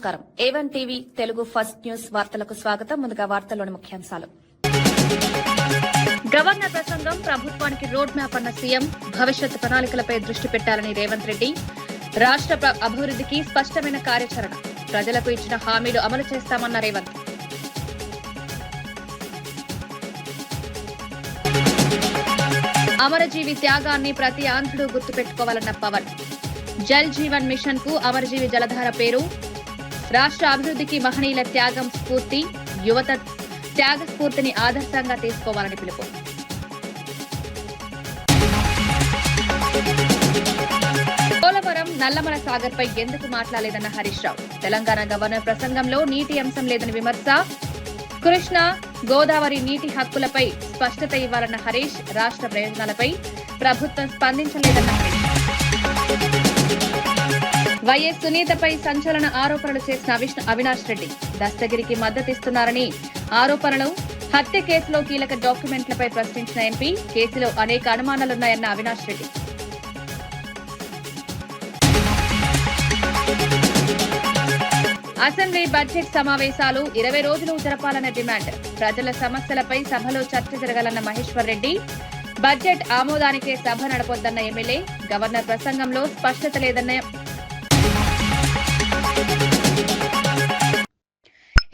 నమస్కారం. A1 TV Telugu first news వార్తలకు స్వాగతం. ముందుగా వార్తల్లోని ముఖ్యాంశాలు. గవర్నర్ ప్రసంగం ప్రభుత్వానికి రోడ్ మ్యాప్ అన్న సీఎం. భవిష్యత్ ప్రణాళికలపై దృష్టి పెట్టాలని రేవంత్ రెడ్డి. రాష్ట్ర అభివృద్ధికి స్పష్టమైన కార్యాచరణ. ప్రజలకు ఇచ్చిన హామీలు అమలు చేస్తామన్న రేవంత్. అమరజీవి త్యాగాన్ని ప్రతి ఆంధ్రుడు గుర్తుపెట్టుకోవాలన్న పవన్. జల్ జీవన్ మిషన్ కు అమరజీవి జలధార పేరు. రాష్ట్ర అభివృద్ధికి మహనీయుల త్యాగం స్ఫూర్తి. యువత త్యాగ స్ఫూర్తిని ఆదర్శంగా తీసుకోవాలని పిలుపు. పోలవరం నల్లమల సాగర్ పై ఎందుకు మాట్లాడలేదన్న హరీష్ రావు. తెలంగాణ గవర్నర్ ప్రసంగంలో నీటి అంశం లేదని విమర్శ. కృష్ణా గోదావరి నీటి హక్కులపై స్పష్టత ఇవ్వాలన్న హరీష్. రాష్ట్ర ప్రయోజనాలపై ప్రభుత్వం స్పందించలేదన్న హరీష్. వైఎస్ సునీతపై సంచలన ఆరోపణలు చేసిన అవినాష్ రెడ్డి. దస్తగిరికి మద్దతిస్తున్నారని ఆరోపణలు. హత్య కేసులో కీలక డాక్యుమెంట్లపై ప్రశ్నించిన ఎంపీ. కేసులో అనేక అనుమానాలున్నాయన్న అవినాష్ రెడ్డి. అసెంబ్లీ బడ్జెట్ సమావేశాలు 20 రోజులు జరపాలన్న డిమాండ్. ప్రజల సమస్యలపై సభలో చర్చ జరగాలన్న మహేశ్వర్ రెడ్డి. బడ్జెట్ ఆమోదానికే సభ నడపొద్దన్న ఎమ్మెల్యే. గవర్నర్ ప్రసంగంలో స్పష్టత లేదన్న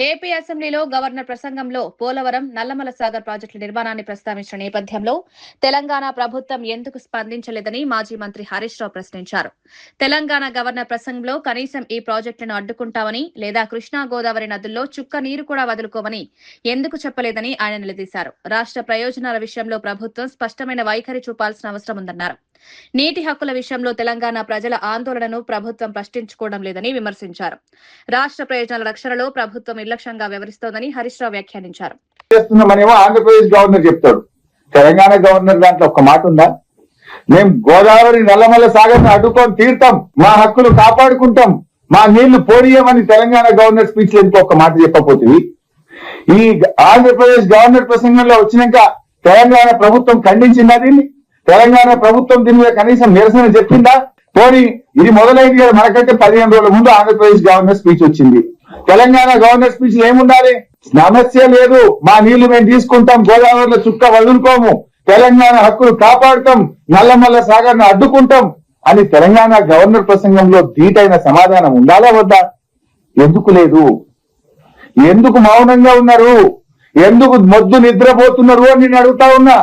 ఏపీ అసెంబ్లీలో గవర్నర్ ప్రసంగంలో పోలవరం నల్లమల సాగర్ ప్రాజెక్టుల నిర్మాణాన్ని ప్రస్తావించిన నేపథ్యంలో తెలంగాణ ప్రభుత్వం ఎందుకు స్పందించలేదని మాజీ మంత్రి హరీష్ రావు ప్రశ్నించారు. తెలంగాణ గవర్నర్ ప్రసంగంలో కనీసం ఈ ప్రాజెక్టులను అడ్డుకుంటామని లేదా కృష్ణా గోదావరి నదుల్లో చుక్క నీరు కూడా వదులుకోమని ఎందుకు చెప్పలేదని ఆయన నిలదీశారు. రాష్ట్ర ప్రయోజనాల విషయంలో ప్రభుత్వం స్పష్టమైన వైఖరి చూపాల్సిన అవసరం ఉందన్నారు. నీటి హక్కుల విషయంలో తెలంగాణ ప్రజల ఆందోళనను ప్రభుత్వం ప్రశ్నించుకోవడం లేదని విమర్శించారు. రాష్ట్ర ప్రయోజనాల రక్షణలో ప్రభుత్వం నిర్లక్ష్యంగా వ్యవహరిస్తోందని హరీష్ రావు వ్యాఖ్యానించారు. ఆంధ్రప్రదేశ్ గవర్నర్ చెప్తాడు, తెలంగాణ గవర్నర్ దాంట్లో ఒక మాట ఉందా? మేము గోదావరి నల్లమల్ల సాగర్ అడ్డుకొని తీరుతాం, మా హక్కులు కాపాడుకుంటాం, మా నీళ్లు పోనీయమని తెలంగాణ గవర్నర్ స్పీచ్ లో ఒక మాట చెప్పకపోతుంది. ఈ ఆంధ్రప్రదేశ్ గవర్నర్ ప్రసంగంలో వచ్చినాక తెలంగాణ ప్రభుత్వం ఖండించిందా దీన్ని? తెలంగాణ ప్రభుత్వం దీని మీద కనీసం నిరసన చెప్పిందా? పోనీ ఇది మొదలైంది కదా, మనకంటే 15 రోజుల ముందు ఆంధ్రప్రదేశ్ గవర్నర్ స్పీచ్ వచ్చింది. తెలంగాణ గవర్నర్ స్పీచ్ లో ఏముండాలి? సమస్య లేదు, మా నీళ్లు మేము తీసుకుంటాం, గోదావరిలో చుక్క వదులుకోము, తెలంగాణ హక్కులు కాపాడుతాం, నల్లమల్ల సాగర్ ను అడ్డుకుంటాం అని తెలంగాణ గవర్నర్ ప్రసంగంలో ధీటైన సమాధానం ఉండాలా వద్దా? ఎందుకు లేదు? ఎందుకు మౌనంగా ఉన్నారు? ఎందుకు మొద్దు నిద్రపోతున్నారు అని నేను అడుగుతా ఉన్నా.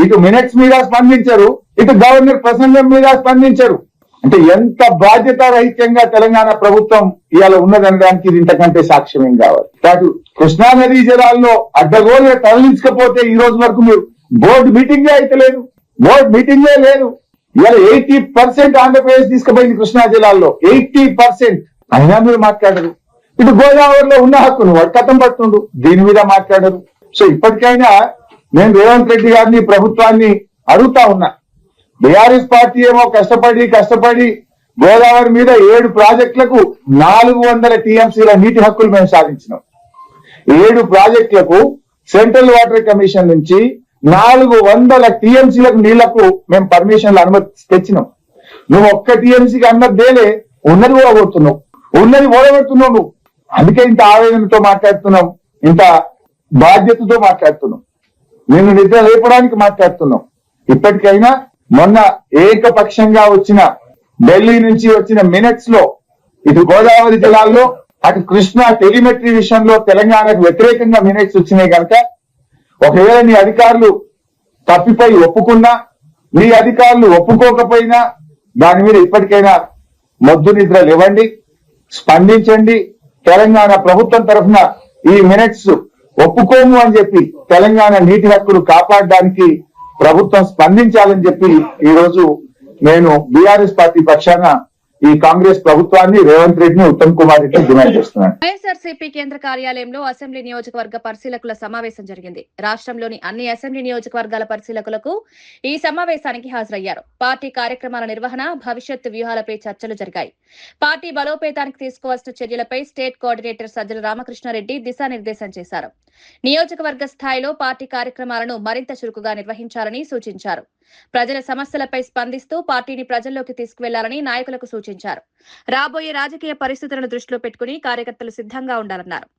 ఇటు మినిట్స్ మీద స్పందించరు, ఇటు గవర్నర్ ప్రసంగం మీద స్పందించరు. అంటే ఎంత బాధ్యతారహిత్యంగా తెలంగాణ ప్రభుత్వం ఇవాళ ఉన్నదనడానికి ఇది ఇంతకంటే సాక్ష్యం ఏం కావాలి? కాదు, కృష్ణా నదీ జలాల్లో అడ్డగోలుగా తరలించకపోతే ఈ రోజు వరకు మీరు బోర్డు మీటింగే అయితే లేదు, బోర్డు మీటింగే లేదు. ఇవాళ 80% ఆంధ్రప్రదేశ్ తీసుకుపోయింది కృష్ణా జిల్లాల్లో, 80%. అయినా మీరు మాట్లాడరు. ఇటు గోదావరిలో ఉన్న హక్కును కథం పడుతుండు, దీని మీద మాట్లాడరు. సో ఇప్పటికైనా నేను రేవంత్ రెడ్డి గారిని ప్రభుత్వాన్ని అడుగుతా ఉన్నా. బీఆర్ఎస్ పార్టీ ఏమో కష్టపడి గోదావరి మీద 7 ప్రాజెక్టులకు 400 టీఎంసీల నీటి హక్కులు మేము సాధించినాం. 7 ప్రాజెక్టులకు సెంట్రల్ వాటర్ కమిషన్ నుంచి 400 టీఎంసీలకు నీళ్లకు మేము పర్మిషన్లు అనుమతి తెచ్చినాం. నువ్వు ఒక్క టీఎంసీకి అనుమతి దేలే, ఉన్నది ఓడగొడుతున్నావు, నువ్వు. అందుకే ఇంత ఆవేదనతో మాట్లాడుతున్నాం, ఇంత బాధ్యతతో మాట్లాడుతున్నాం, నిన్ను నిద్ర లేపడానికి మాట్లాడుతున్నాం. ఇప్పటికైనా మొన్న ఏకపక్షంగా వచ్చిన ఢిల్లీ నుంచి వచ్చిన మినిట్స్ లో ఇటు గోదావరి జలాల్లో అటు కృష్ణా టెలిమెట్రీ విషయంలో తెలంగాణకు వ్యతిరేకంగా మినిట్స్ వచ్చినాయి కనుక ఒకవేళ నీ అధికారులు తప్పిపోయి ఒప్పుకున్నా, నీ అధికారులు ఒప్పుకోకపోయినా దాని మీద ఇప్పటికైనా మొద్దు నిద్ర లేవండి, స్పందించండి. తెలంగాణ ప్రభుత్వం తరఫున ఈ మినిట్స్ ఒప్పుకోము అని చెప్పి తెలంగాణ నీటి హక్కులు కాపాడడానికి ప్రభుత్వం స్పందించాలని చెప్పి ఈ రోజు నేను బీఆర్ఎస్ పార్టీ పక్షాన ఈ కాంగ్రెస్ ప్రభుత్వాన్ని, రేవంత్ రెడ్డిని, ఉత్తమ్ కుమార్ రెడ్డిని డిమాండ్ చేస్తున్నాను. వైఎస్ఆర్సీపీ కేంద్ర కార్యాలయంలో అసెంబ్లీ నియోజకవర్గ పరిశీలకుల సమావేశం జరిగింది. రాష్ట్రంలోని అన్ని అసెంబ్లీ నియోజకవర్గాల పరిశీలకులకు ఈ సమావేశానికి హాజరయ్యారు. పార్టీ కార్యక్రమాల నిర్వహణ, భవిష్యత్ వ్యూహాలపై చర్చలు జరిగాయి. పార్టీ బలోపేతానికి తీసుకోవాల్సిన చర్యలపై స్టేట్ కోఆర్డినేటర్ సజ్జల రామకృష్ణారెడ్డి దిశానిర్దేశం చేశారు. నియోజకవర్గ స్థాయిలో పార్టీ కార్యక్రమాలను మరింత చురుకుగా నిర్వహించాలని సూచించారు. ప్రజల సమస్యలపై స్పందిస్తూ పార్టీని ప్రజల్లోకి తీసుకువెళ్లాలని నాయకులకు సూచించారు. రాబోయే రాజకీయ పరిస్థితులను దృష్టిలో పెట్టుకుని కార్యకర్తలు సిద్ధంగా ఉండాలన్నారు.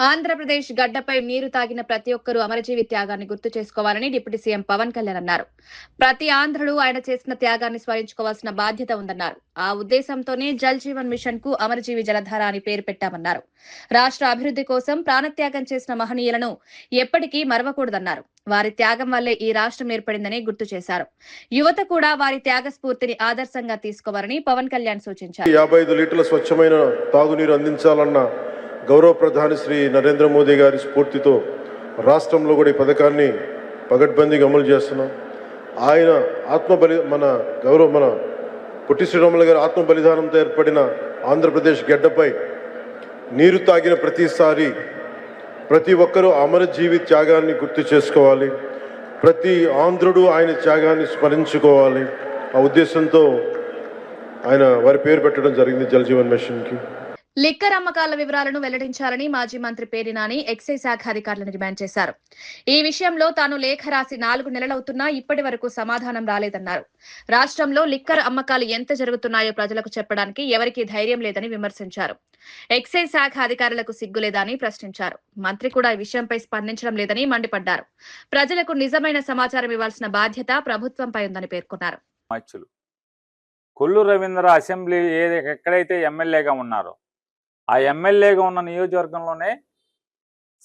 ఆంధ్రప్రదేశ్ గడ్డపై నీరు తాగిన ప్రతి ఒక్కరూ అమరజీవి త్యాగాన్ని గుర్తు చేసుకోవాలని డిప్యూటీ సీఎం పవన్ కళ్యాణ్ అన్నారు. ప్రతి ఆంధ్రుడు ఆయన చేసిన త్యాగాన్ని స్మరించుకోవాల్సిన బాధ్యత ఉందన్నారు. ఆ ఉద్దేశంతోనే జల్ జీవన్ మిషన్ కు అమరజీవి జలధార అని పేరు పెట్టామన్నారు. రాష్ట్ర అభివృద్ధి కోసం ప్రాణత్యాగం చేసిన మహనీయులను ఎప్పటికీ మరవకూడదన్నారు. వారి త్యాగం వల్లే ఈ రాష్ట్రం ఏర్పడిందని గుర్తు చేశారు. యువత కూడా వారి త్యాగ స్ఫూర్తిని ఆదర్శంగా తీసుకోవాలని పవన్ కళ్యాణ్ సూచించారు. 55 లీటర్ల స్వచ్ఛమైన తాగునీరు అందించాలన్న గౌరవ ప్రధాని శ్రీ నరేంద్ర మోదీ గారి స్ఫూర్తితో రాష్ట్రంలో కూడా ఈ పథకాన్ని పగడ్బందీగా అమలు చేస్తున్నాం. ఆయన మన పొట్టి శ్రీరాములు గారి ఆత్మ బలిదానంతో ఏర్పడిన ఆంధ్రప్రదేశ్ గడ్డపై నీరు తాగిన ప్రతిసారి ప్రతి ఒక్కరూ అమరజీవి త్యాగాన్ని గుర్తు చేసుకోవాలి. ప్రతి ఆంధ్రుడు ఆయన త్యాగాన్ని స్మరించుకోవాలి. ఆ ఉద్దేశంతో ఆయన వారి పేరు పెట్టడం జరిగింది జల్ జీవన్ మిషన్కి. లిక్కర్ అమ్మకాల వివరాలను వెల్లడించాలని మాజీ మంత్రి పేర్ని నాని ఎక్సైజ్ శాఖ అధికారులను డిమాండ్ చేశారు. ఈ విషయంలో తాను లేఖ రాసి 4 నెలలవుతున్నా ఇప్పటి వరకు సమాధానం రాలేదన్నారు. రాష్ట్రంలో లిక్కర్ అమ్మకాలు ఎంత జరుగుతున్నాయో ప్రజలకు చెప్పడానికి ఎవరికీ ధైర్యం లేదని విమర్శించారు. ఎక్సైజ్ శాఖ అధికారులకు సిగ్గులేదని ప్రశ్నించారు. మంత్రి కూడా ఈ విషయంపై స్పందించడం లేదని మండిపడ్డారు. ప్రజలకు నిజమైన సమాచారం ఇవ్వాల్సిన బాధ్యత ప్రభుత్వంపై ఉందని పేర్కొన్నారు. కొల్లు రవీంద్ర అసెంబ్లీ ఎక్కడైతే ఎమ్మెల్యేగా ఉన్నారో ఆ ఎమ్మెల్యేగా ఉన్న నియోజకవర్గంలోనే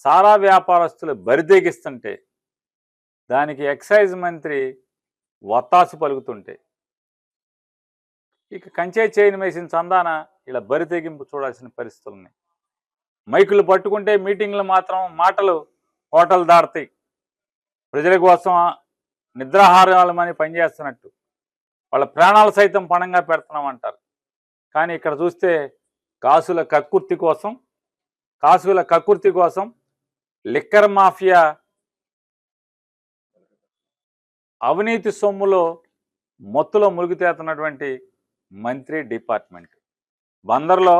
సారా వ్యాపారస్తులు బరితెగిస్తుంటే దానికి ఎక్సైజ్ మంత్రి వత్తాసు పలుకుతుంటే ఇక కంచే చేయని వేసిన చందాన ఇలా బరితెగింపు చూడాల్సిన పరిస్థితులు ఉన్నాయి. మైకులు పట్టుకుంటే మీటింగ్లు మాత్రం మాటలు హోటల్ దాడతాయి. ప్రజల కోసం నిద్రాహారాలమని పనిచేస్తున్నట్టు వాళ్ళ ప్రాణాలు సైతం పణంగా పెడుతున్నామంటారు. కానీ ఇక్కడ చూస్తే కాసుల కక్కుర్తి కోసం లిక్కర్ మాఫియా అవినీతి సొమ్ములో మొత్తులో మునిగితేతున్నటువంటి మంత్రి డిపార్ట్మెంట్. బందర్లో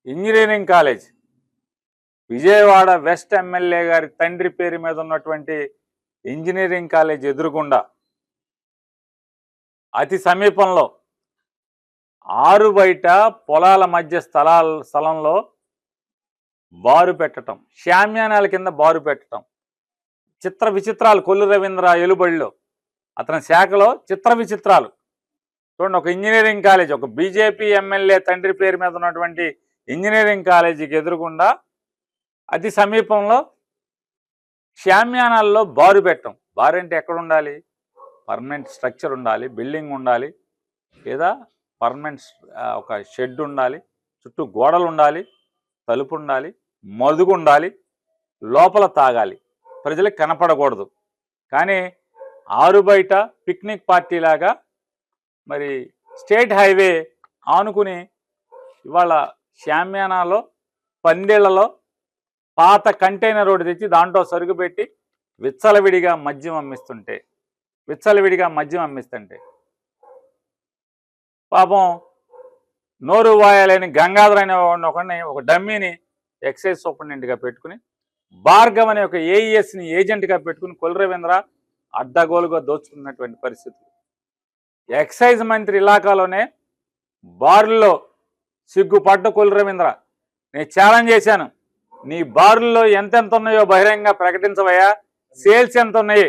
engineering college, Vijayawada west MLA గారి తండ్రి పేరు మీద ఉన్నటువంటి ఇంజనీరింగ్ కాలేజ్ ఎదురుగుండా అతి సమీపంలో ఆరు బయట పొలాల మధ్య స్థలంలో బారు పెట్టడం, శామ్యానాల కింద బారు పెట్టడం, చిత్ర విచిత్రాలు. కొల్లు రవీంద్ర ఎలుబడిలో అతని శాఖలో చిత్ర విచిత్రాలు చూడండి. ఒక ఇంజనీరింగ్ కాలేజ్, ఒక బీజేపీ ఎమ్మెల్యే తండ్రి పేరు మీద ఉన్నటువంటి ఇంజనీరింగ్ కాలేజీకి ఎదురుగుండా అతి సమీపంలో శామ్యానాల్లో బారు పెట్టడం. బారు అంటే ఎక్కడ ఉండాలి? పర్మనెంట్ స్ట్రక్చర్ ఉండాలి, బిల్డింగ్ ఉండాలి, లేదా పర్మనెంట్ ఒక షెడ్ ఉండాలి, చుట్టూ గోడలు ఉండాలి, తలుపు ఉండాలి, మదుగు ఉండాలి, లోపల తాగాలి, ప్రజలకు కనపడకూడదు. కానీ ఆరు బయట పిక్నిక్ పార్టీ లాగా మరి స్టేట్ హైవే ఆనుకుని ఇవాళ శామ్యానాలో పందేళ్లలో పాత కంటైనర్ రోడ్డు తెచ్చి దాంట్లో సరుకు పెట్టి విచ్చలవిడిగా మద్యం అమ్మిస్తుంటే పాపం నోరు వాయాలని గంగాధర్ అనే ఒకడిని, ఒక డమ్మీని ఎక్సైజ్ సూపరింటెండెంట్గా పెట్టుకుని, భార్గవ్ అనే ఒక ఏఈఎస్ని ఏజెంట్గా పెట్టుకుని కొల్లు రవీంద్ర అడ్డగోలుగా దోచుకున్నటువంటి పరిస్థితులు. ఎక్సైజ్ మంత్రి ఇలాకాలోనే బారుల్లో సిగ్గుపడ్డ కొల్లు రవీంద్ర, నేను ఛాలెంజ్ చేశాను, నీ బారుల్లో ఎంతెంత ఉన్నాయో బహిరంగంగా ప్రకటించవయ్యా. సేల్స్ ఎంత ఉన్నాయి,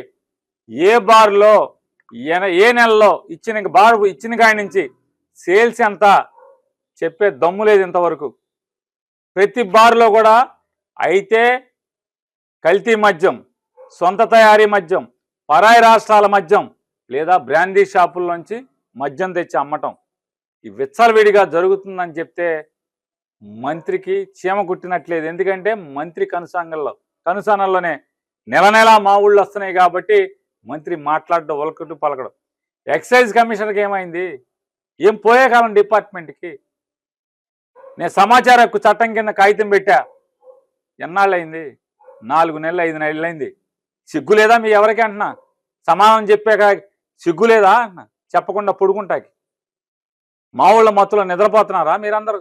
ఏ బారులో ఏ నెలలో ఇచ్చిన కాడి నుంచి సేల్స్ ఎంత చెప్పే దమ్ము లేదు ఇంతవరకు. ప్రతి బారులో కూడా అయితే కల్తీ మద్యం, సొంత తయారీ మద్యం, పరాయి రాష్ట్రాల మద్యం, లేదా బ్రాందీ షాపుల్లోంచి మద్యం తెచ్చి అమ్మటం, ఈ విచ్చలవిడిగా జరుగుతుందని చెప్తే మంత్రికి చీమ కుట్టినట్లేదు. ఎందుకంటే మంత్రి కనుసనల్లోనే నెల మా ఊళ్ళు వస్తున్నాయి కాబట్టి మంత్రి మాట్లాడడం, ఒలకట్టు పలకడం. ఎక్సైజ్ కమిషనర్కి ఏమైంది? ఏం పోయే కాలం డిపార్ట్మెంట్కి? నేను సమాచార హక్కు చట్టం కింద కాగితం పెట్టా, ఎన్నాళ్ళయింది? 4 నెలలు 5 నెలలు అయింది. సిగ్గు లేదా మీ ఎవరికి అంటున్నా? సమాధానం చెప్పాక సిగ్గు లేదా అంటున్నా? చెప్పకుండా పుడుకుంటాకి మా ఊళ్ళో మత్తులో నిద్రపోతున్నారా మీరందరూ?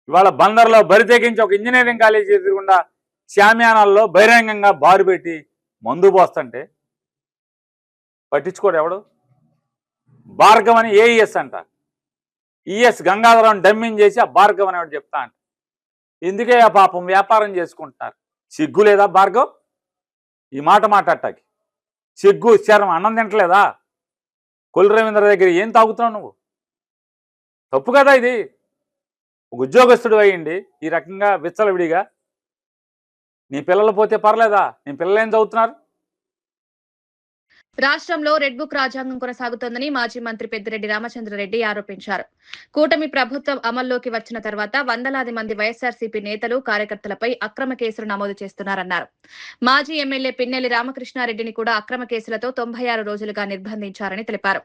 ఇవాళ బందర్లో బరి తెగించి ఒక ఇంజనీరింగ్ కాలేజీ ఎదురుగుండా శామ్యానాల్లో బహిరంగంగా బారు పెట్టి మందు పోస్తుంటే పట్టించుకోడు ఎవడు? భార్గవ్ అని ఏఈఎస్ అంట, ఈఎస్ గంగాధరం డమ్మింగ్ చేసి ఆ భార్గవ్ అనేవాడు చెప్తా అంట. ఎందుకే ఆ పాపం వ్యాపారం చేసుకుంటున్నారు? సిగ్గు లేదా భార్గవ్ ఈ మాట మాట్లాడటానికి? సిగ్గు శరం అన్నం తింటలేదా? కొల్లు రవీంద్ర దగ్గర ఏం తాగుతున్నావు నువ్వు? తప్పు కదా ఇది. ఒక ఉద్యోగస్తుడు అయ్యిండి ఈ రకంగా విచ్చలవిడిగా నీ పిల్లలు పోతే పర్లేదా? నీ పిల్లలు ఏం చదువుతున్నారు? రాష్ట్రంలో రెడ్ బుక్ రాజ్యాంగం కొనసాగుతోందని మాజీ మంత్రి పెద్దిరెడ్డి రామచంద్రారెడ్డి ఆరోపించారు. కూటమి ప్రభుత్వం అమల్లోకి వచ్చిన తర్వాత వందలాది మంది వైఎస్ఆర్సీపీ నేతలు కార్యకర్తలపై అక్రమ కేసులు నమోదు చేస్తున్నారన్నారు. మాజీ ఎమ్మెల్యే పిన్నెల్లి రామకృష్ణారెడ్డిని కూడా అక్రమ కేసులతో 96 రోజులుగా నిర్బంధించారని తెలిపారు.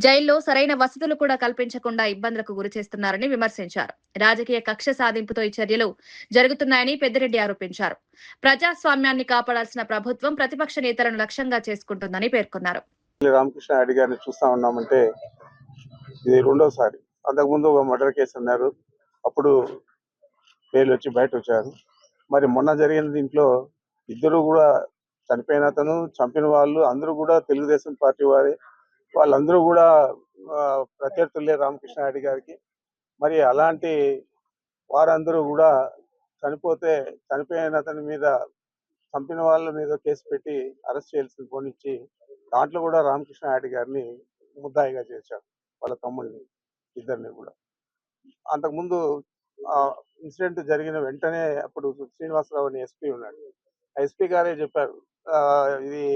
జైల్లో సరైన వసతులు కూడా కల్పించకుండా ఇబ్బందులకు గురి చేస్తున్నారని విమర్శించారు. రాజకీయ కక్ష సాధింపుతో ఈ చర్యలు జరుగుతున్నాయని పెద్దిరెడ్డి ఆరోపించారు. ప్రజాస్వామ్యాన్ని కాపాడాల్సిన ప్రభుత్వం ప్రతిపక్ష నేతలను లక్ష్యంగా చేసుకుంటుందని పేర్కొన్నారు. రామకృష్ణారెడ్డి గారిని చూస్తా ఉన్నామంటే ఇది రెండోసారి. అంతకుముందు ఒక మర్డర్ కేసు అన్నారు, అప్పుడు బెయిల్ వచ్చి బయట వచ్చారు. మరి మొన్న జరిగిన దీంట్లో ఇద్దరు కూడా చనిపోయిన అతను, చంపిన వాళ్ళు అందరూ కూడా తెలుగుదేశం పార్టీ వారే. వాళ్ళందరూ కూడా ప్రత్యర్థులే రామకృష్ణారెడ్డి గారికి. మరి అలాంటి వారందరూ కూడా చనిపోయిన అతని మీద, చంపిన వాళ్ళ మీద కేసు పెట్టి అరెస్ట్ చేయాల్సిన పోనిచ్చి దాంట్లో కూడా రామకృష్ణారెడ్డి గారిని ముద్దాయిగా చేశారు, వాళ్ళ తమ్ముడిని ఇద్దరిని కూడా. అంతకుముందు ఇన్సిడెంట్ జరిగిన వెంటనే అప్పుడు శ్రీనివాసరావు అని ఎస్పీ ఉన్నాడు, ఎస్పీ గారే చెప్పారు ఇది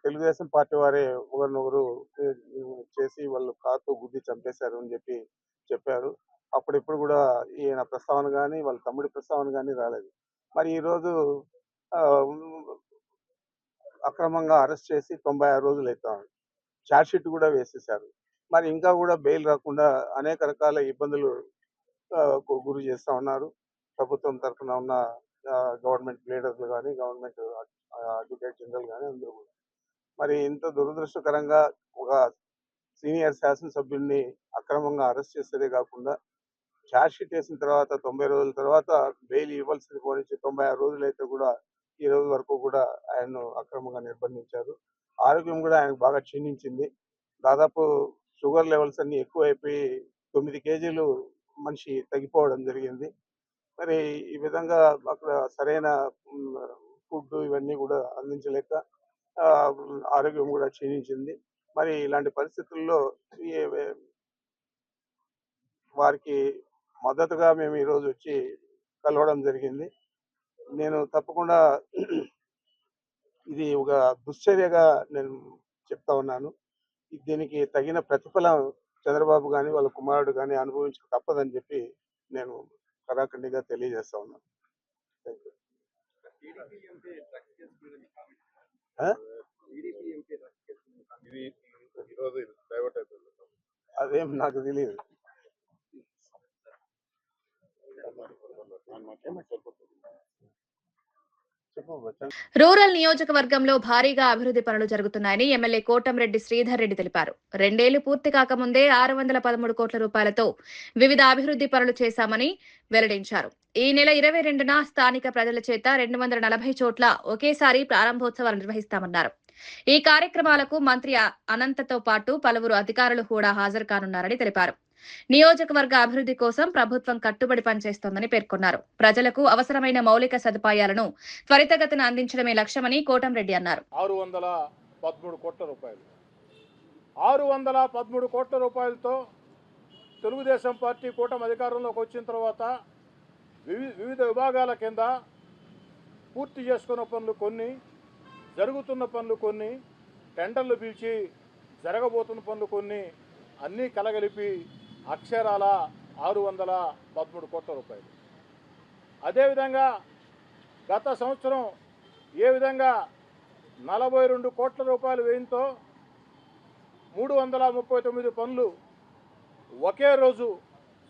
తెలుగుదేశం పార్టీ వారే ఒకరినొకరు చేసి వాళ్ళు కారుతో గుద్ది చంపేశారు అని చెప్పారు. అప్పుడిప్పుడు కూడా ఈయన ప్రస్తావన కానీ వాళ్ళ తమ్ముడి ప్రస్తావన కానీ రాలేదు. మరి ఈరోజు అక్రమంగా అరెస్ట్ చేసి 96 రోజులు అవుతాం, ఛార్జ్ షీట్ కూడా వేసేశారు. మరి ఇంకా కూడా బెయిల్ రాకుండా అనేక రకాల ఇబ్బందులు గురి చేస్తూ ఉన్నారు ప్రభుత్వం తరఫున ఉన్న గవర్నమెంట్ లీడర్లు కానీ, గవర్నమెంట్ అడ్వకేట్ జనరల్ కానీ అందరూ కూడా. మరి ఇంత దురదృష్టకరంగా ఒక సీనియర్ శాసనసభ్యుడిని అక్రమంగా అరెస్ట్ చేసేదే కాకుండా ఛార్జ్ షీట్ వేసిన తర్వాత 90 రోజుల తర్వాత బెయిల్ ఇవ్వాల్సింది పోనిచ్చి 96 రోజులు అయితే కూడా ఈ రోజు వరకు కూడా ఆయన్ను అక్రమంగా నిర్బంధించారు. ఆరోగ్యం కూడా ఆయనకు బాగా క్షీణించింది. దాదాపు షుగర్ లెవెల్స్ అన్ని ఎక్కువైపోయి 9 కేజీలు మనిషి తగ్గిపోవడం జరిగింది. మరి ఈ విధంగా అక్కడ సరైన ఫుడ్ ఇవన్నీ కూడా అందించలేక ఆరోగ్యం కూడా క్షీణించింది. మరి ఇలాంటి పరిస్థితుల్లో వారికి మద్దతుగా మేము ఈరోజు వచ్చి కలవడం జరిగింది. నేను తప్పకుండా ఇది ఒక దుశ్చర్యగా నేను చెప్తా ఉన్నాను. దీనికి తగిన ప్రతిఫలం చంద్రబాబు కానీ వాళ్ళ కుమారుడు కానీ అనుభవించక తప్పదని చెప్పి నేను కరాఖండిగా తెలియజేస్తా ఉన్నాను. అదేం నాకు తెలియదు. రూరల్ నియోజకవర్గంలో భారీగా అభివృద్ధి పనులు జరుగుతున్నాయని ఎమ్మెల్యే కోటంరెడ్డి శ్రీధర్ రెడ్డి తెలిపారు. 2 ఏళ్లు పూర్తి కాకముందే 613 కోట్ల రూపాయలతో వివిధ అభివృద్ధి పనులు చేశామని వెల్లడించారు. ఈ నెల 22న స్థానిక ప్రజల చేత 240 చోట్ల ఒకేసారి ప్రారంభోత్సవాలు నిర్వహిస్తామన్నారు. ఈ కార్యక్రమాలకు మంత్రి అనంతతో పాటు పలువురు అధికారులు కూడా హాజరు కానున్నారని తెలిపారు. నియోజకవర్గ అభివృద్ధి కోసం ప్రభుత్వం కట్టుబడి పనిచేస్తోందని పేర్కొన్నారు. ప్రజలకు అవసరమైన మౌలిక సదుపాయాలను త్వరితగతిన అందించడమే లక్ష్యమని కోటంరెడ్డి అన్నారు. 613 కోట్ల రూపాయలు 613 కోట్ల రూపాయలతో తెలుగుదేశం పార్టీ కూటమి అధికారంలోకి వచ్చిన తర్వాత వివిధ విభాగాల కింద పూర్తి చేసుకున్న పనులు కొన్ని, జరుగుతున్న పనులు కొన్ని, టెండర్లు పిలిచి జరగబోతున్న పనులు కొన్ని అన్నీ కలగలిపి అక్షరాల 613 కోట్ల రూపాయలు. అదేవిధంగా గత సంవత్సరం ఏ విధంగా 42 కోట్ల రూపాయలు వ్యయంతో 339 పనులు ఒకే రోజు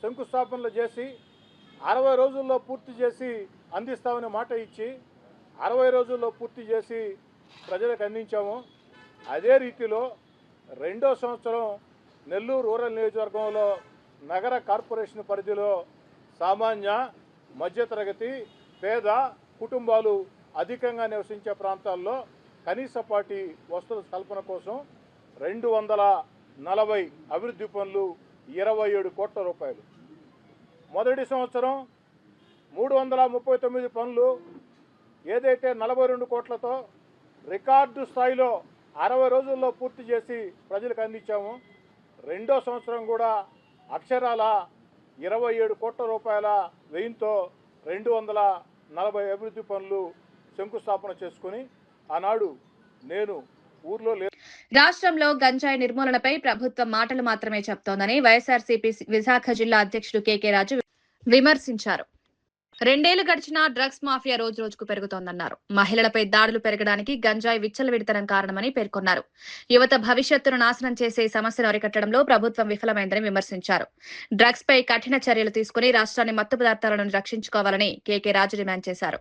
శంకుస్థాపనలు చేసి 60 రోజుల్లో పూర్తి చేసి అందిస్తామని మాట ఇచ్చి 60 రోజుల్లో పూర్తి చేసి ప్రజలకు అందించాము. అదే రీతిలో రెండో సంవత్సరం నెల్లూరు రూరల్ నియోజకవర్గంలో నగర కార్పొరేషన్ పరిధిలో సామాన్య మధ్యతరగతి పేద కుటుంబాలు అధికంగా నివసించే ప్రాంతాల్లో కనీసపాటి వసతుల కల్పన కోసం 240 అభివృద్ధి పనులు 27 కోట్ల రూపాయలు. మొదటి సంవత్సరం 339 పనులు ఏదైతే 42 కోట్లతో రికార్డు స్థాయిలో 60 రోజుల్లో పూర్తి చేసి ప్రజలకు అందించాము. రెండో సంవత్సరం కూడా అక్షరాల 27 కోట్ల రూపాయల వ్యయంతో 240 అభివృద్ధి పనులు శంకుస్థాపన చేసుకుని ఆనాడు నేను ఊర్లో రాష్ట్రంలో గంజాయి నిర్మూలనపై ప్రభుత్వం మాటలు మాత్రమే చెప్తోందని వైఎస్ఆర్సీపీ విశాఖ జిల్లా అధ్యక్షుడు కేకే రాజు విమర్శించారు. 2 ఏళ్లు గడిచినా డ్రగ్స్ మాఫియా రోజు రోజుకు పెరుగుతోందన్నారు. మహిళలపై దాడులు పెరగడానికి గంజాయి విచ్చలవిడితనం కారణమని పేర్కొన్నారు. యువత భవిష్యత్తును నాశనం చేసే సమస్యను అరికట్టడంలో ప్రభుత్వం విఫలమైందని విమర్శించారు. డ్రగ్స్ పై కఠిన చర్యలు తీసుకుని రాష్ట్రాన్ని మత్తు పదార్థాలను రక్షించుకోవాలని కేకే రాజు డిమాండ్ చేశారు.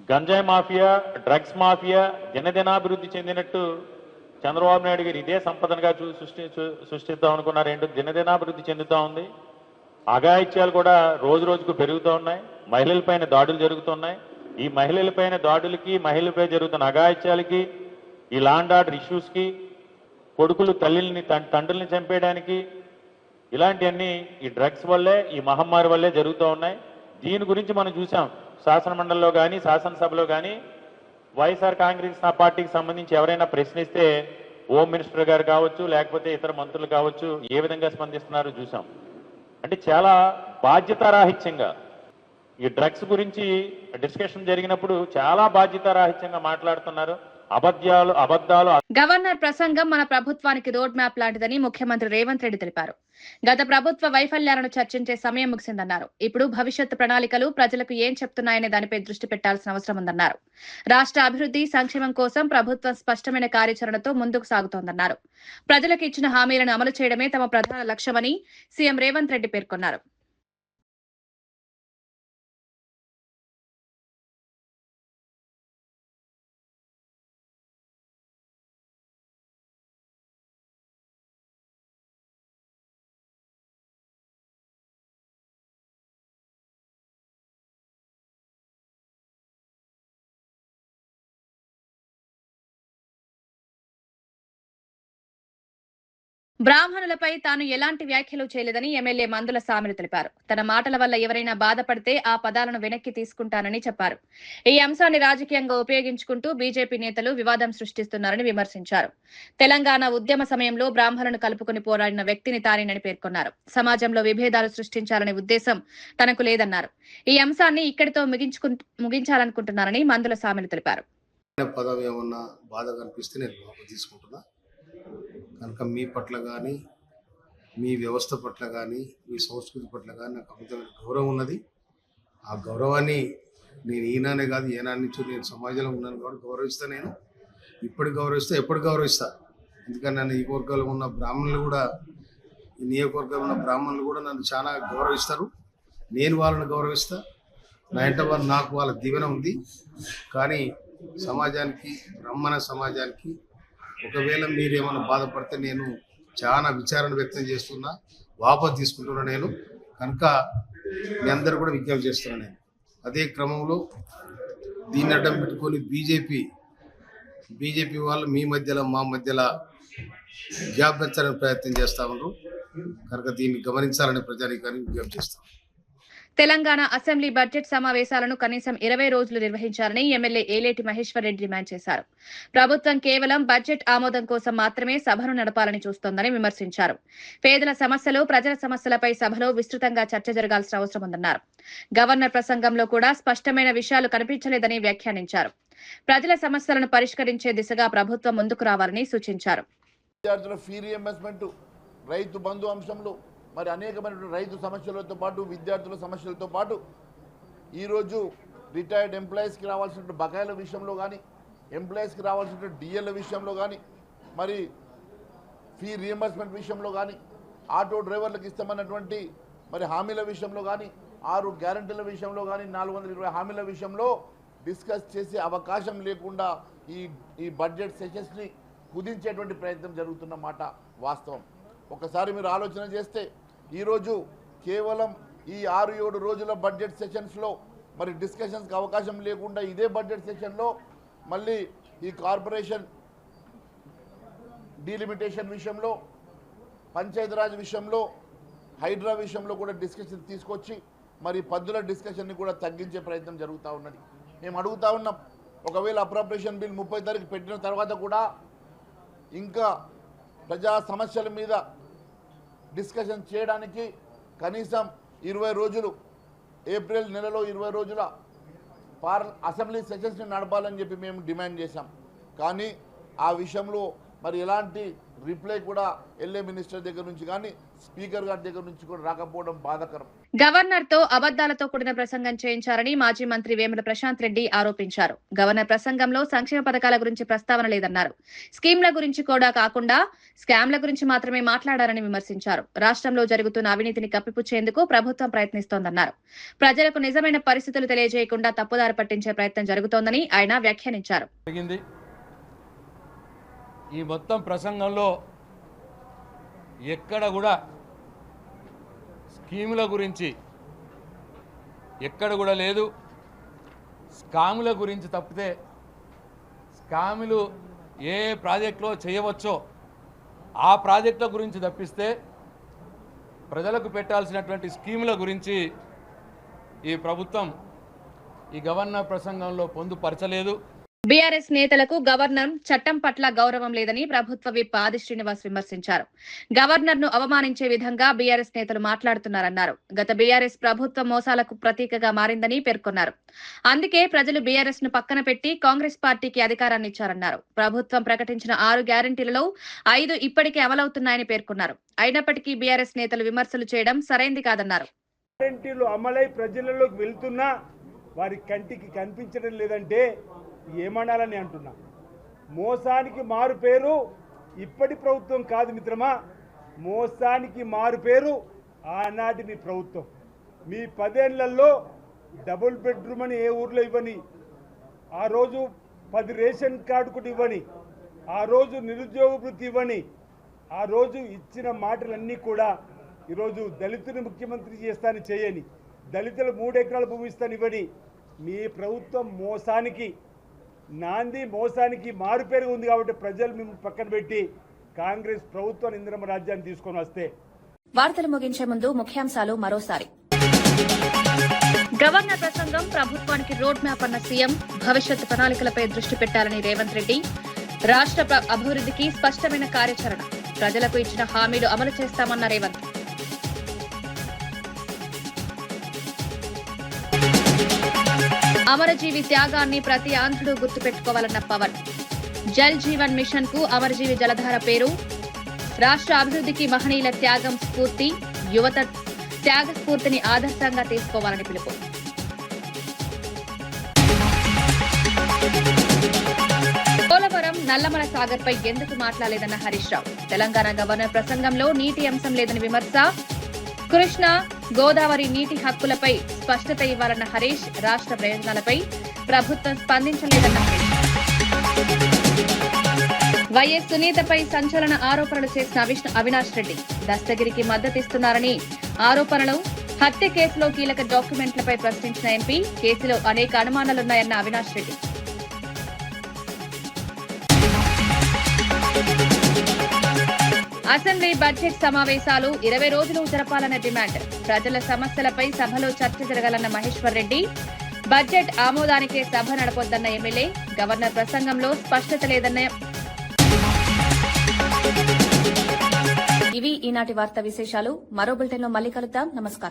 గంజాయి మాఫియా, డ్రగ్స్ మాఫియా దినదినాభివృద్ధి చెందినట్టు చంద్రబాబు నాయుడు గారు ఇదే సంపదనగా సృష్టిద్దాం అనుకున్నారు. దినదినాభివృద్ధి చెందుతూ ఉంది. అఘాయిత్యాలు కూడా రోజు రోజుకు పెరుగుతూ ఉన్నాయి. మహిళలపైన దాడులు జరుగుతున్నాయి. ఈ మహిళలపైన దాడులకి, మహిళలపై జరుగుతున్న అఘాయిత్యాలకి, ఈ లాండ్ ఆర్డర్ ఇష్యూస్కి, కొడుకులు తల్లిని తండ్రుల్ని చంపేయడానికి, ఇలాంటివన్నీ ఈ డ్రగ్స్ వల్లే, ఈ మహమ్మారి వల్లే జరుగుతూ ఉన్నాయి. దీని గురించి మనం చూసాం. శాసనమండలిలో కానీ శాసనసభలో కానీ వైఎస్ఆర్ కాంగ్రెస్ పార్టీకి సంబంధించి ఎవరైనా ప్రశ్నిస్తే హోమ్ మినిస్టర్ గారు కావచ్చు, లేకపోతే ఇతర మంత్రులు కావచ్చు, ఏ విధంగా స్పందిస్తున్నారో చూసాం. అంటే చాలా బాధ్యతారాహిత్యంగా ఈ డ్రగ్స్ గురించి డిస్కషన్ జరిగినప్పుడు చాలా బాధ్యతారాహిత్యంగా మాట్లాడుతున్నారు. అబద్ధాలు. గవర్నర్ ప్రసంగం మన ప్రభుత్వానికి రోడ్ మ్యాప్ లాంటిదని ముఖ్యమంత్రి రేవంత్ రెడ్డి తెలిపారు. గత ప్రభుత్వ వైఫల్యాలను చర్చించే సమయం ముగిసిందన్నారు. ఇప్పుడు భవిష్యత్తు ప్రణాళికలు ప్రజలకు ఏం చెప్తున్నాయనే దానిపై దృష్టి పెట్టాల్సిన అవసరం ఉందన్నారు. రాష్ట్ర అభివృద్ధి, సంక్షేమం కోసం ప్రభుత్వం స్పష్టమైన కార్యాచరణతో ముందుకు సాగుతోందన్నారు. ప్రజలకు ఇచ్చిన హామీలను అమలు చేయడమే తమ ప్రధాన లక్ష్యమని సీఎం రేవంత్ రెడ్డి పేర్కొన్నారు. బ్రాహ్మణులపై తాను ఎలాంటి వ్యాఖ్యలు చేయలేదని ఎమ్మెల్యే మందుల సామిలు తెలిపారు. తన మాటల వల్ల ఎవరైనా బాధపడితే ఆ పదాలను వెనక్కి తీసుకుంటానని చెప్పారు. ఈ అంశాన్ని రాజకీయంగా ఉపయోగించుకుంటూ బీజేపీ నేతలు వివాదం సృష్టిస్తున్నారని విమర్శించారు. తెలంగాణ ఉద్యమ సమయంలో బ్రాహ్మణులను కలుపుకుని పోరాడిన వ్యక్తిని తానేనని పేర్కొన్నారు. సమాజంలో విభేదాలు సృష్టించాలనే ఉద్దేశం తనకు లేదన్నారు. ఈ అంశాన్ని ఇక్కడితో ముగించాలనుకుంటున్నారని మందుల సామిలు తెలిపారు. పదం ఏమన్నా బాధ కనిపిస్తే నేను లోపల తీసుకుంటున్నా. కనుక మీ పట్ల కానీ, మీ వ్యవస్థ పట్ల కానీ, మీ సంస్కృతి పట్ల కానీ నాకు అమితమైన గౌరవం ఉన్నది. ఆ గౌరవాన్ని నేను ఈనానే కాదు, ఏనాటి నుంచి నేను సమాజంలో ఉన్నాను కాబట్టి గౌరవిస్తా. నేను ఇప్పటికి గౌరవిస్తా, ఎప్పుడు గౌరవిస్తా. ఎందుకంటే నన్ను ఈ వర్గాల్లో ఉన్న బ్రాహ్మణులు కూడా, ఈ నియోజకవర్గంలో ఉన్న బ్రాహ్మణులు కూడా నన్ను చాలా గౌరవిస్తారు. నేను వాళ్ళని గౌరవిస్తా. నా ఇంట వారు, నాకు వాళ్ళ దీవెన ఉంది. కానీ సమాజానికి, బ్రాహ్మణ సమాజానికి ఒకవేళ మీరు ఏమైనా బాధపడితే నేను చాలా విచారణ వ్యక్తం చేస్తున్నా, వాపసు తీసుకుంటున్నా నేను. కనుక మీ అందరూ కూడా విజ్ఞప్తి చేస్తున్నాను నేను. అదే క్రమంలో దీన్ని అడ్డం పెట్టుకొని బీజేపీ వాళ్ళు మీ మధ్యలో మా మధ్యలో గ్యాప్ పెంచడానికి ప్రయత్నం చేస్తూ ఉన్నారు. కనుక దీన్ని గమనించాలని ప్రజానీకాన్ని విజ్ఞప్తి చేస్తాం. తెలంగాణ అసెంబ్లీ బడ్జెట్ సమావేశాలను కనీసం 20 రోజులు నిర్వహించాలని ఎమ్మెల్యే ఏలేటి మహేశ్వర్ రెడ్డి డిమాండ్ చేశారు. ప్రభుత్వం కేవలం బడ్జెట్ ఆమోదం కోసం మాత్రమే సభను నడపాలని చూస్తోందని విమర్శించారు. పేదల సమస్యలు, ప్రజల సమస్యలపై సభలో విస్తృతంగా చర్చ జరగాల్సిన అవసరం ఉందన్నారు. గవర్నర్ ప్రసంగంలో కూడా స్పష్టమైన విషయాలు కనిపించలేదని వ్యాఖ్యానించారు. ప్రజల సమస్యలను పరిష్కరించే దిశగా ప్రభుత్వం ముందుకు రావాలని సూచించారు. విద్యార్థుల ఫీ రీయింబర్స్మెంట్, రైతు బంధు అంశంలో మరి అనేకమైన రైతు సమస్యలతో పాటు, విద్యార్థుల సమస్యలతో పాటు ఈరోజు రిటైర్డ్ ఎంప్లాయీస్కి రావాల్సిన బకాయిల విషయంలో కానీ, ఎంప్లాయీస్కి రావాల్సిన డిఎల్ విషయంలో కానీ, మరి ఫీ రీయింబర్స్మెంట్ విషయంలో కానీ, ఆటో డ్రైవర్లకు ఇస్తామన్నటువంటి మరి హామీల విషయంలో కానీ, 6 గ్యారంటీల విషయంలో కానీ, 420 హామీల విషయంలో డిస్కస్ చేసే అవకాశం లేకుండా ఈ బడ్జెట్ సెషన్స్ని కుదించేటువంటి ప్రయత్నం జరుగుతున్న మాట వాస్తవం. ఒకసారి మీరు ఆలోచన చేస్తే ఈరోజు కేవలం ఈ 6-7 రోజుల బడ్జెట్ సెషన్స్లో మరి డిస్కషన్స్కి అవకాశం లేకుండా ఇదే బడ్జెట్ సెషన్లో మళ్ళీ ఈ కార్పొరేషన్ డీలిమిటేషన్ విషయంలో, పంచాయతీరాజ్ విషయంలో, హైడ్రా విషయంలో కూడా డిస్కషన్ తీసుకొచ్చి మరి పద్దుల డిస్కషన్ని కూడా తగ్గించే ప్రయత్నం జరుగుతూ ఉన్నది. మేము అడుగుతా ఉన్నాం, ఒకవేళ అప్రాప్రియేషన్ బిల్ 30 తారీఖు పెట్టిన తర్వాత కూడా ఇంకా ప్రజా సమస్యల మీద డిస్కషన్ చేయడానికి కనీసం 20 రోజులు, ఏప్రిల్ నెలలో 20 రోజుల అసెంబ్లీ సెషన్స్ని నడపాలని చెప్పి మేము డిమాండ్ చేశాం. కానీ ఆ విషయంలో మరి ఎలాంటి రిప్లై కూడా ఎల్ఏ మినిస్టర్ దగ్గర నుంచి కానీ స్పీకర్ గారి దగ్గర నుంచి కూడా రాకపోవడం బాధాకరం. గవర్నర్ తో అబద్దాలతో కూడిన ప్రసంగం చేయించారని మాజీ మంత్రి వేముల ప్రశాంత్ రెడ్డి ఆరోపించారు. గవర్నర్ ప్రసంగంలో సంక్షేమ పథకాల గురించి ప్రస్తావన లేదన్నారు. స్కీమ్ల గురించి కూడా కాకుండా స్కామ్ల గురించి మాత్రమే మాట్లాడారని విమర్శించారు. రాష్ట్రంలో జరుగుతున్న అవినీతిని కప్పిపుచ్చేందుకు ప్రభుత్వం ప్రయత్నిస్తోందన్నారు. ప్రజలకు నిజమైన పరిస్థితులు తెలియజేయకుండా తప్పుదారి పట్టించే ప్రయత్నం జరుగుతోందని ఆయన వ్యాఖ్యానించారు. ఈ మొత్తం ప్రసంగంలో ఎక్కడ కూడా స్కీముల గురించి ఎక్కడ కూడా లేదు. స్కాముల గురించి తప్పితే స్కాములు ఏ ప్రాజెక్టులో చేయవచ్చో ఆ ప్రాజెక్టుల గురించి తప్పిస్తే ప్రజలకు పెట్టాల్సినటువంటి స్కీముల గురించి ఈ ప్రభుత్వం ఈ గవర్నర్ ప్రసంగంలో పొందుపరచలేదు. బీఆర్ఎస్ నేతలకు గవర్నర్ చట్టం పట్ల గౌరవం లేదని ప్రభుత్వ విప్ ఆది శ్రీనివాస్ విమర్శించారు. గవర్నర్ ను అవమానించే విధంగా బీఆర్ఎస్ నేతలు మాట్లాడుతున్నారన్నారు. గత బీఆర్ఎస్ ప్రభుత్వం మోసాలకు ప్రతీకగా మారిందని పేర్కొన్నారు. అందుకే ప్రజలు బీఆర్ఎస్ ను పక్కన పెట్టి కాంగ్రెస్ పార్టీకి అధికారాన్ని ఇచ్చారన్నారు. ప్రభుత్వం ప్రకటించిన 6 గ్యారంటీలలో 5 ఇప్పటికే అమలవుతున్నాయని పేర్కొన్నారు. అయినప్పటికీ బీఆర్ఎస్ నేతలు విమర్శలు చేయడం సరైంది కాదన్నారు. గ్యారంటీలు అమలై ప్రజలలోకి వెళ్తున్నా వారి కంటికి కనిపించడం లేదంటే ఏమనాలని అంటున్నా. మోసానికి మారు పేరు ఇప్పటి ప్రభుత్వం కాదు మిత్రమా, మోసానికి మారు పేరు ఆనాటి మీ ప్రభుత్వం. మీ 10 ఏళ్లలో డబుల్ బెడ్రూమ్ అని ఏ ఊర్లో ఇవ్వని, ఆ రోజు 10 రేషన్ కార్డు కూడా ఇవ్వని, ఆ రోజు నిరుద్యోగ వృత్తి ఇవ్వని, ఆ రోజు ఇచ్చిన మాటలన్నీ కూడా ఈరోజు దళితుని ముఖ్యమంత్రి చేస్తానని చేయని, దళితులు 3 ఎకరాల భూమి ఇస్తాను ఇవ్వని మీ ప్రభుత్వం మోసానికి నాంది, మోసానికి మారుపేరు ఉంది. కాబట్టి ప్రజలు మిమ్మల్ని పక్కన పెట్టి కాంగ్రెస్ ప్రభుత్వం ఇందిరమ్మ రాజ్యాన్ని తీసుకొని వస్తే. వార్తలు ముగించే ముందు ముఖ్యాంశాలు మరోసారి. గవర్నర్ ప్రసంగం ప్రభుత్వానికి రోడ్ మ్యాప్ అన్న సీఎం, భవిష్యత్ ప్రణాళికలపై దృష్టి పెట్టాలని రేవంత్ రెడ్డి. రాష్ట్ర అభివృద్ధికి స్పష్టమైన కార్యాచరణ, ప్రజలకు ఇచ్చిన హామీలు అమలు చేస్తామన్న రేవంత్. అమరజీవి త్యాగాన్ని ప్రతి ఆంధ్రుడు గుర్తుపెట్టుకోవాలన్న పవన్. జల్ జీవన్ మిషన్ కు అమరజీవి జలధార పేరు. రాష్ట్ర అభివృద్ధికి మహనీయుల త్యాగం స్ఫూర్తి, యువత త్యాగ స్ఫూర్తిని ఆదర్శంగా తీసుకోవాలని పిలుపు. పోలవరం నల్లమల సాగర్ పై ఎందుకు మాట్లాడలేదన్న హరీష్ రావు. తెలంగాణ గవర్నర్ ప్రసంగంలో నీటి అంశం లేదని విమర్శ. కృష్ణ గోదావరి నీటి హక్కులపై స్పష్టత ఇవ్వాలన్న హరీష్. రాష్ట్ర ప్రయోజనాలపై ప్రభుత్వం స్పందించలేదన్న హరీష్. వైఎస్ సునీతపై సంచలన ఆరోపణలు చేసిన అవినాష్ రెడ్డి. దస్తగిరికి మద్దతిస్తున్నారని ఆరోపణలు. హత్య కేసులో కీలక డాక్యుమెంట్లపై ప్రశ్నించిన ఎంపీ. కేసులో అనేక అనుమానాలున్నాయన్న అవినాష్ రెడ్డి. అసెంబ్లీ బడ్జెట్ సమావేశాలు 20 రోజులు జరపాలన్న డిమాండ్. ప్రజల సమస్యలపై సభలో చర్చ జరగాలన్న మహేశ్వర్ రెడ్డి. బడ్జెట్ ఆమోదానికే సభ నడపొద్దన్న ఎమ్మెల్యే. గవర్నర్ ప్రసంగంలో స్పష్టత లేదన్న. ఇవి ఈనాటి వార్తా విశేషాలు. మరో బులెటిన్లో మళ్ళీ కలుద్దాం. నమస్కారం.